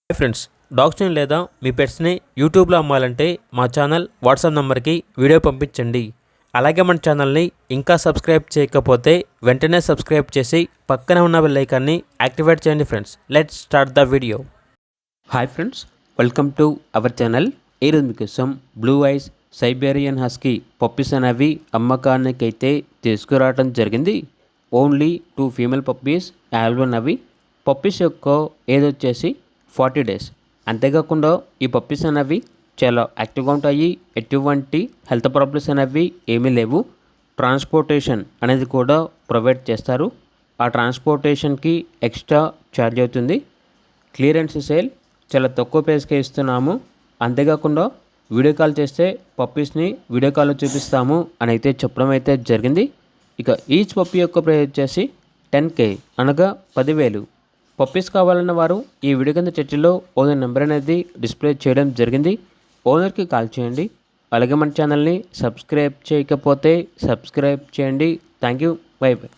Hi friends, డాగ్స్ని లేదా మీ పెట్స్ని యూట్యూబ్లో అమ్మాలంటే మా ఛానల్ వాట్సాప్ నెంబర్కి వీడియో పంపించండి. అలాగే మన ఛానల్ని ఇంకా సబ్స్క్రైబ్ చేయకపోతే వెంటనే సబ్స్క్రైబ్ చేసి పక్కనే ఉన్న బెల్ ఐకాన్ని యాక్టివేట్ చేయండి. Friends, let's start the video. Hi friends, welcome to our channel. ఈరోజు మీకోసం blue ice Siberian husky puppies అనేవి అమ్మకానికైతే తీసుకురావడం జరిగింది. ఓన్లీ 2 ఫీమేల్ పప్పీస్ అవైలబుల్ అవి. పప్పీస్ యొక్క ఏజ్ వచ్చేసి 40 డేస్. అంతేకాకుండా ఈ పప్పీస్ అనేవి చాలా యాక్టివ్గా ఉంటాయి. ఎటువంటి హెల్త్ ప్రాబ్లమ్స్ అనేవి ఏమీ లేవు. ట్రాన్స్పోర్టేషన్ అనేది కూడా ప్రొవైడ్ చేస్తారు. ఆ ట్రాన్స్పోర్టేషన్కి ఎక్స్ట్రా ఛార్జ్ అవుతుంది. క్లియరెన్స్ సేల్ చాలా తక్కువ ప్రైస్కే ఇస్తున్నాము. అంతేకాకుండా వీడియో కాల్ చేస్తే పప్పీస్ని వీడియో కాల్లో చూపిస్తాము అని అయితే చెప్పడం అయితే జరిగింది. ఇక ఈచ్ పప్పీ యొక్క ప్రైస్ వచ్చేసి 10K అనగా 10,000. పప్పీస్ కావాలన్న వారు ఈ వీడియో కింద చర్చలో ఓనర్ నెంబర్ అనేది డిస్ప్లే చేయడం జరిగింది. ఓనర్కి కాల్ చేయండి. అలాగే మన ఛానల్ని సబ్స్క్రైబ్ చేయకపోతే సబ్స్క్రైబ్ చేయండి. Thank you. By by.